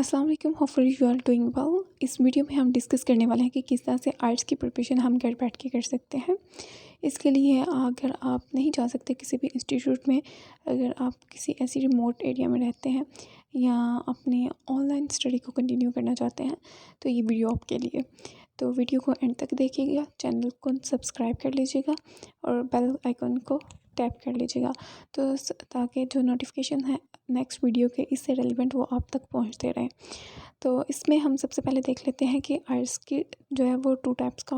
अस्सलाम वालेकुम, hopefully you are doing well. इस वीडियो में हम डिस्कस करने वाले हैं कि किस तरह से आर्ट्स की प्रिपरेशन हम घर बैठ के कर सकते हैं। इसके लिए अगर आप नहीं जा सकते किसी भी इंस्टीट्यूट में, अगर आप किसी ऐसी रिमोट एरिया में रहते हैं या अपने ऑनलाइन स्टडी को कंटिन्यू करना चाहते हैं, तो ये वीडियो आपके लिए। तो वीडियो को एंड तक देखिएगा, चैनल को सब्सक्राइब कर लीजिएगा और बेल आइकन को टैप कर लीजिएगा, तो ताकि जो नोटिफिकेशन है नेक्स्ट वीडियो के इससे रेलिवेंट वो आप तक पहुंचते रहें। तो इसमें हम सबसे पहले देख लेते हैं कि आर्ट्स की जो है वो 2 टाइप्स का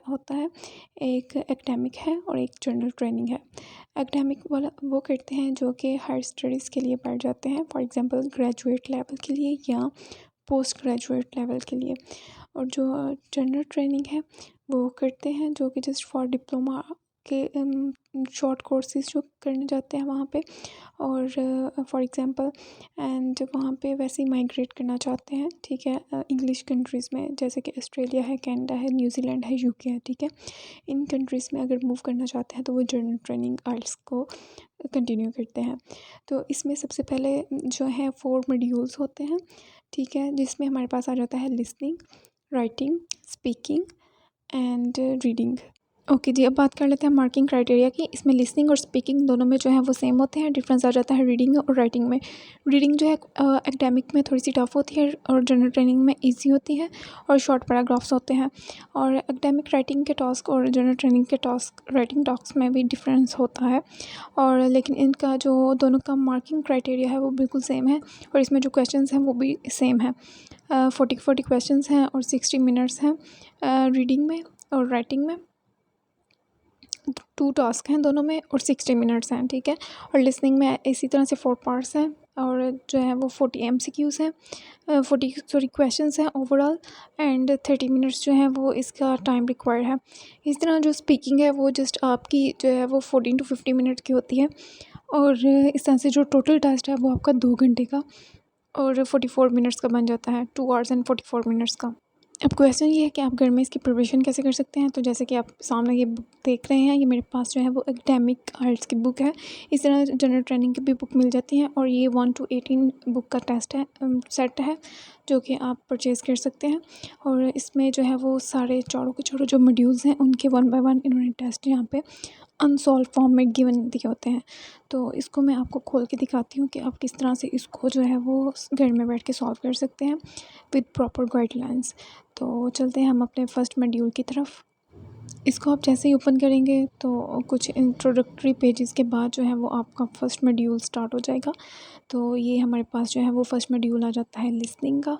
होता है। एक एकेडमिक है और एक जनरल ट्रेनिंग है। एकेडमिक वाला वो करते हैं जो कि हायर स्टडीज़ के लिए बैठ जाते हैं, फॉर एग्जांपल ग्रेजुएट लेवल के लिए या पोस्ट ग्रेजुएट लेवल के लिए। और जो जनरल ट्रेनिंग है वो करते हैं जो कि जस्ट फॉर डिप्लोमा के शॉर्ट कोर्सेज जो करने जाते हैं वहाँ पे, और फॉर एग्जांपल एंड वहाँ पे वैसे ही माइग्रेट करना चाहते हैं, ठीक है, इंग्लिश कंट्रीज़ में, जैसे कि ऑस्ट्रेलिया है, कनाडा है, न्यूजीलैंड है, यूके है, ठीक है। इन कंट्रीज़ में अगर मूव करना चाहते हैं तो वो जनरल ट्रेनिंग आर्ट्स को कंटिन्यू करते हैं। तो इसमें सबसे पहले जो है 4 मॉड्यूल्स होते हैं, ठीक है, जिसमें हमारे पास आ जाता है listening, writing, speaking and reading. Okay जी, अब बात कर लेते हैं मार्किंग क्राइटेरिया की। इसमें लिसनिंग और स्पीकिंग दोनों में जो है वो सेम होते हैं, डिफरेंस आ जाता है रीडिंग और राइटिंग में। रीडिंग जो है एकेडमिक में थोड़ी सी टफ होती है और जनरल ट्रेनिंग में इजी होती है और शॉर्ट पैराग्राफ्स होते हैं। और एकेडमिक राइटिंग के टास्क और जनरल ट्रेनिंग के टास्क राइटिंग टास्क में भी डिफरेंस होता है, और लेकिन इनका जो दोनों का मार्किंग क्राइटेरिया है वो बिल्कुल सेम है, और इसमें जो क्वेश्चन हैं वो भी सेम है। 40 क्वेश्चन हैं और 60 मिनट्स हैं रीडिंग में, और राइटिंग में 2 टास्क हैं दोनों में और 60 मिनट्स हैं, ठीक है। और लिसनिंग में इसी तरह से 4 पार्ट्स हैं और जो है वो 40 MCQs हैं, 40 क्वेश्चंस हैं ओवरऑल, एंड 30 मिनट्स जो हैं वो इसका टाइम रिक्वायर्ड है। इस तरह जो स्पीकिंग है वो जस्ट आपकी जो है वो 14 to 50 मिनट की होती है, और इस तरह से जो टोटल टेस्ट है वो आपका 2 घंटे का और 44 मिनट्स का बन जाता है, 2 आवर्स एंड 44 मिनट्स का। अब क्वेश्चन ये है कि आप घर में इसकी प्रिपरेशन कैसे कर सकते हैं। तो जैसे कि आप सामने ये बुक देख रहे हैं, ये मेरे पास जो है वो एकेडमिक आर्ट्स की बुक है। इस तरह जनरल ट्रेनिंग की भी बुक मिल जाती हैं, और ये 1 to 18 बुक का टेस्ट है, सेट है, जो कि आप परचेज़ कर सकते हैं। और इसमें जो है वो सारे चारों के चारों जो मॉड्यूल्स हैं उनके 1 by 1 इन्होंने टेस्ट यहाँ पे अनसॉल्व फॉर्म में गिवन दिए होते हैं। तो इसको मैं आपको खोल के दिखाती हूँ कि आप किस तरह से इसको जो है वो घर में बैठ के सॉल्व कर सकते हैं विद प्रॉपर गाइडलाइंस। तो चलते हैं हम अपने फर्स्ट मॉड्यूल की तरफ। इसको आप जैसे ही ओपन करेंगे तो कुछ इंट्रोडक्टरी पेजेस के बाद जो है वो आपका फर्स्ट मॉड्यूल स्टार्ट हो जाएगा। तो ये हमारे पास जो है वो फर्स्ट मॉड्यूल आ जाता है लिसनिंग का।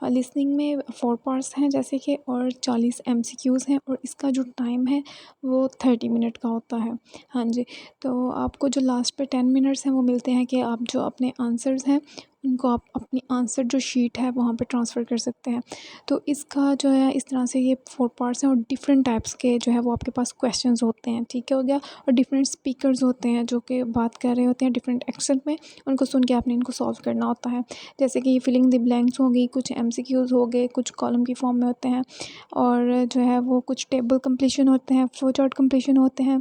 लिसनिंग में 4 पार्ट्स हैं जैसे कि, और 40 MCQs हैं, और इसका जो टाइम है वो 30 मिनट का होता है। हाँ जी, तो आपको जो लास्ट पे 10 मिनट्स हैं वो मिलते हैं कि आप जो अपने आंसर्स हैं उनको आप अपनी आंसर जो शीट है वहाँ पे ट्रांसफ़र कर सकते हैं। तो इसका जो है इस तरह से ये 4 पार्ट्स हैं, और डिफरेंट टाइप्स के जो है वो आपके पास क्वेश्चंस होते हैं, ठीक है, हो गया। और डिफरेंट स्पीकर्स होते हैं जो कि बात कर रहे होते हैं डिफरेंट एक्सेंट में, उनको सुन के आपने इनको सॉल्व करना होता है। जैसे कि ये फिलिंग द ब्लैंक्स हो गई, कुछ MCQs हो गए, कुछ कॉलम की फॉर्म में होते हैं, और जो है वो कुछ टेबल कंप्लीशन होते हैं, फ्लो चार्ट कंप्लीशन होते हैं,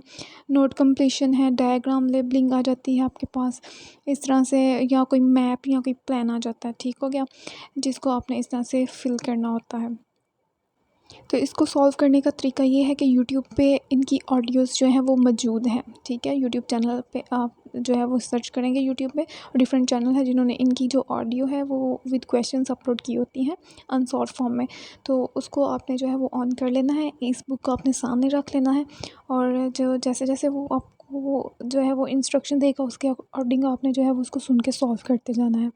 नोट कंप्लीशन है, डायग्राम लेबलिंग आ जाती है आपके पास इस तरह से, या कोई मैप या कोई प्लान आ जाता है, ठीक हो गया, जिसको आपने इस तरह से फिल करना होता है। तो इसको सॉल्व करने का तरीका ये है कि यूट्यूब पे इनकी ऑडियोज़ जो हैं वो मौजूद हैं, ठीक है। यूट्यूब चैनल पे आप जो है वो सर्च करेंगे यूट्यूब पे, और डिफरेंट चैनल है जिन्होंने इनकी जो ऑडियो है वो विद क्वेश्चंस अपलोड की होती हैं अनसॉल्व फॉर्म में। तो उसको आपने जो है वो ऑन कर लेना है, इस बुक को अपने सामने रख लेना है, और जो जैसे जैसे वो आपको वो जो है वो इंस्ट्रक्शन देगा उसके अकॉर्डिंग आपने जो है वो उसको सुन के सॉल्व करते जाना है।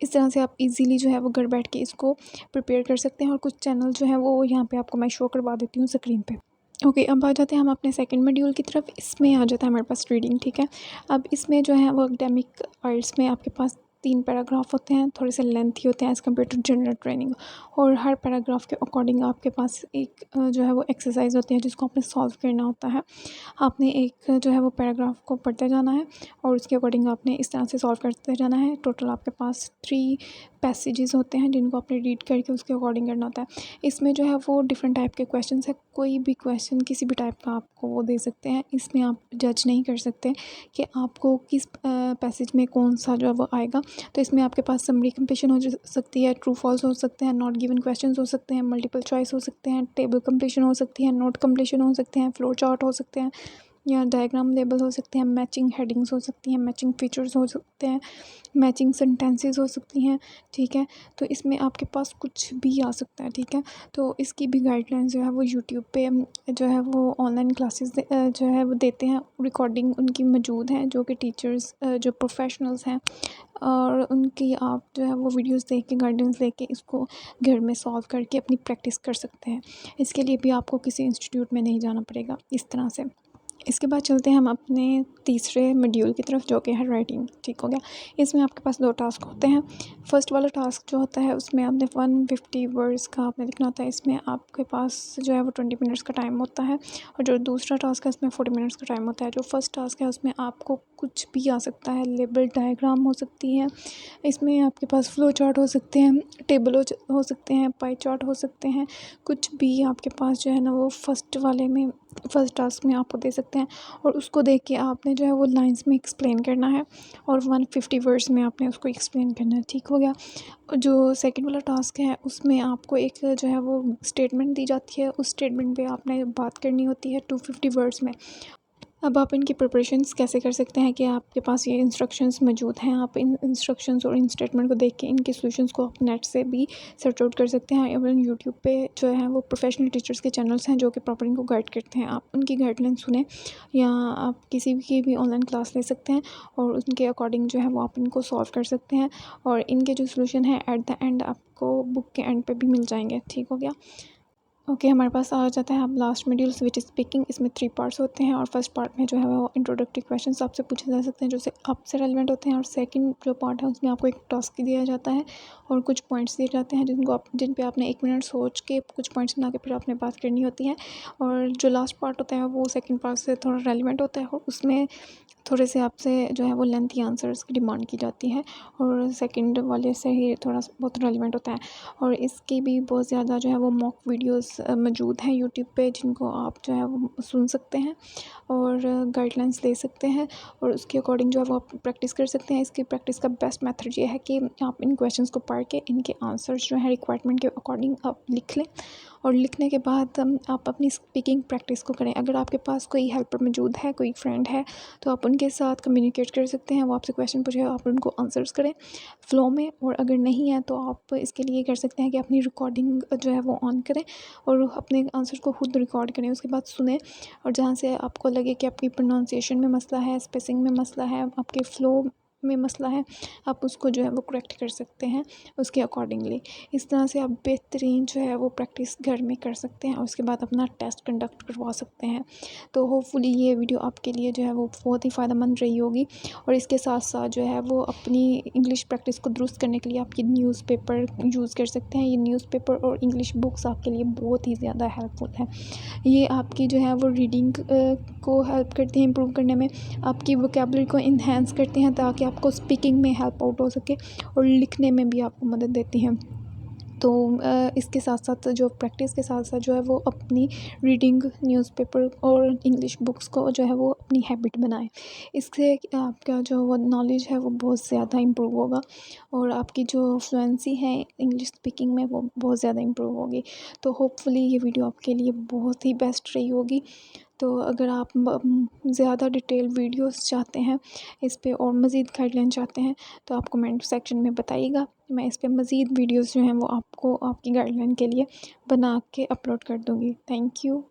इस तरह से आप इजीली जो है वो घर बैठ के इसको प्रिपेयर कर सकते हैं। और कुछ चैनल जो है वो यहाँ पे आपको मैं शो करवा देती हूँ स्क्रीन पे। ओके, अब आ जाते हैं हम अपने सेकंड मॉड्यूल की तरफ। इसमें आ जाता है हमारे पास रीडिंग, ठीक है। अब इसमें जो है वो एकेडमिक आर्ट्स में आपके पास 3 पैराग्राफ होते हैं, थोड़े से लेंथी होते हैं as compared to general training, और हर पैराग्राफ के अकॉर्डिंग आपके पास एक जो है वो एक्सरसाइज होती है जिसको आपने सॉल्व करना होता है। आपने एक जो है वो पैराग्राफ को पढ़ते जाना है और उसके अकॉर्डिंग आपने इस तरह से सॉल्व करते जाना है। टोटल आपके पास 3 पैसेजेस होते हैं जिनको आपने रीड करके उसके अकॉर्डिंग करना होता है। इसमें जो है वो डिफरेंट टाइप के क्वेश्चंस है, कोई भी क्वेश्चन किसी भी टाइप का आपको वो दे सकते हैं। इसमें आप जज नहीं कर सकते कि आपको किस पैसेज में कौन सा जो है वो आएगा। तो इसमें आपके पास समरी कंप्लीशन हो सकती है, ट्रू फॉल्स हो सकते हैं, नॉट गिवन क्वेश्चंस हो सकते हैं, मल्टीपल चॉइस हो सकते हैं, टेबल कंप्लीशन हो सकती है, नोट कंप्लीशन हो सकते हैं, फ्लो चार्ट हो सकते हैं या डायग्राम लेबल हो सकते हैं, मैचिंग हेडिंग्स हो सकती हैं, मैचिंग फीचर्स हो सकते हैं, मैचिंग सेंटेंसेस हो सकती हैं। ठीक है, तो इसमें आपके पास कुछ भी आ सकता है। ठीक है, तो इसकी भी गाइडलाइंस जो है वो यूट्यूब पे जो है वो ऑनलाइन क्लासेस जो है वो देते हैं, रिकॉर्डिंग उनकी मौजूद हैं जो कि टीचर्स जो प्रोफेशनल्स हैं, और उनकी आप जो है वो वीडियोस देख के गाइडेंस लेके इसको घर में सॉल्व करके अपनी प्रैक्टिस कर सकते हैं। इसके लिए भी आपको किसी इंस्टीट्यूट में नहीं जाना पड़ेगा इस तरह से। इसके बाद चलते हैं हम अपने तीसरे मॉड्यूल की तरफ जो कि है राइटिंग। ठीक हो गया, इसमें आपके पास 2 टास्क होते हैं। फर्स्ट वाला टास्क जो होता है उसमें आपने 150 वर्ड्स का आपने लिखना होता है। इसमें आपके पास जो है वो 20 मिनट्स का टाइम होता है, और जो दूसरा टास्क है उसमें 40 मिनट्स का टाइम होता है। जो फर्स्ट टास्क है उसमें आपको कुछ भी आ सकता है, लेबल डायग्राम हो सकती है, इसमें आपके पास फ्लो चार्ट हो सकते हैं, टेबल हो सकते हैं, पाई चार्ट हो सकते हैं, कुछ भी आपके पास जो है ना वो फर्स्ट टास्क में आपको दे सकते हैं। और उसको देख के आपने जो है वो लाइंस में एक्सप्लेन करना है, और 150 वर्ड्स में आपने उसको एक्सप्लेन करना है। ठीक हो गया। जो सेकंड वाला टास्क है उसमें आपको एक जो है वो स्टेटमेंट दी जाती है, उस स्टेटमेंट पे आपने बात करनी होती है 250 वर्ड्स में। अब आप इनकी प्रिपरेशंस कैसे कर सकते हैं कि आपके पास ये इंस्ट्रक्शंस मौजूद हैं, आप इन इंस्ट्रक्शंस और इन स्टेटमेंट को देख के इनके सॉल्यूशंस को आप नेट से भी सर्च आउट कर सकते हैं। इवन यूट्यूब पे जो है वो प्रोफेशनल टीचर्स के चैनल्स हैं जो कि प्रॉपर इनको गाइड करते हैं, आप उनकी गाइडलाइन सुने, या आप किसी की भी ऑनलाइन क्लास ले सकते हैं और उनके अकॉर्डिंग जो है वो आप इनको सॉल्व कर सकते हैं, और इनके जो सोल्यूशन है एट द एंड आपको बुक के एंड पे भी मिल जाएंगे। ठीक हो गया। ओके, हमारे पास आ जाता है अब last module which is speaking. इसमें 3 पार्ट्स होते हैं, और फर्स्ट पार्ट में जो है वो इंट्रोडक्टरी क्वेश्चंस आपसे पूछे जा सकते हैं जो से आपसे रेलिवेंट होते हैं, और सेकंड जो पार्ट है उसमें आपको एक टास्क दिया जाता है और कुछ पॉइंट्स दिए जाते हैं जिन पे आपने 1 मिनट सोच के कुछ पॉइंट्स बना के फिर आपने बात करनी होती है। और जो लास्ट पार्ट होता है वो सेकेंड पार्ट से थोड़ा रेलिवेंट होता है, और उसमें थोड़े से आपसे जो है वो लेंथी आंसर्स की डिमांड की जाती है, और सेकंड वाले से ही थोड़ा बहुत रेलिवेंट होता है। और इसकी भी बहुत ज़्यादा जो है वो मॉक वीडियोस मौजूद हैं यूट्यूब पे, जिनको आप जो है वो सुन सकते हैं और गाइडलाइंस ले सकते हैं, और उसके अकॉर्डिंग जो है वो आप प्रैक्टिस कर सकते हैं। इसकी प्रैक्टिस का बेस्ट मेथड ये है कि आप इन क्वेश्चंस को पढ़ के इनके आंसर्स जो है रिक्वायरमेंट के अकॉर्डिंग आप लिख लें, और लिखने के बाद आप अपनी स्पीकिंग प्रैक्टिस को करें। अगर आपके पास कोई हेल्पर मौजूद है, कोई फ्रेंड है, तो आप उनके साथ कम्युनिकेट कर सकते हैं, वो आपसे क्वेश्चन पूछे, आप उनको आंसर्स करें फ़्लो में। और अगर नहीं है तो आप इसके लिए कर सकते हैं कि अपनी रिकॉर्डिंग जो है वो ऑन करें और अपने आंसर को खुद रिकॉर्ड करें, उसके बाद सुने, और जहाँ से आपको लगे कि आपकी प्रोनाउंसिएशन में मसला है, स्पेसिंग में मसला है, आपके फ़्लो में मसला है, आप उसको जो है वो करेक्ट कर सकते हैं उसके अकॉर्डिंगली। इस तरह से आप बेहतरीन जो है वो प्रैक्टिस घर में कर सकते हैं, और उसके बाद अपना टेस्ट कंडक्ट करवा सकते हैं। तो होपफुली ये वीडियो आपके लिए जो है वो बहुत ही फ़ायदेमंद रही होगी, और इसके साथ साथ जो है वो अपनी इंग्लिश प्रैक्टिस को दुरुस्त करने के लिए आप ये न्यूज़पेपर यूज़ कर सकते हैं। ये न्यूज़पेपर और इंग्लिश बुक्स आपके लिए बहुत ही ज़्यादा हेल्पफुल है। ये आपकी जो है वो रीडिंग को हेल्प करती हैं इम्प्रूव करने में, आपकी वोकेबलरी को इन्हेंस करते हैं ताकि आपको स्पीकिंग में हेल्प आउट हो सके, और लिखने में भी आपको मदद देती हैं। तो इसके साथ साथ जो प्रैक्टिस के साथ साथ जो है वो अपनी रीडिंग न्यूज़पेपर और इंग्लिश बुक्स को जो है वो अपनी हैबिट बनाएं। इससे आपका जो वो नॉलेज है वो बहुत ज़्यादा इम्प्रूव होगा, और आपकी जो फ्लुएंसी है इंग्लिश स्पीकिंग में वो बहुत ज़्यादा इम्प्रूव होगी। तो होपफुली ये वीडियो आपके लिए बहुत ही बेस्ट रही होगी। तो अगर आप ज़्यादा डिटेल वीडियोस चाहते हैं इस पे, और मज़ीद गाइडलाइन चाहते हैं, तो आप कमेंट सेक्शन में बताइएगा। मैं इस पे मज़ीद वीडियोस जो हैं वो आपको आपकी गाइडलाइन के लिए बना के अपलोड कर दूँगी। Thank you.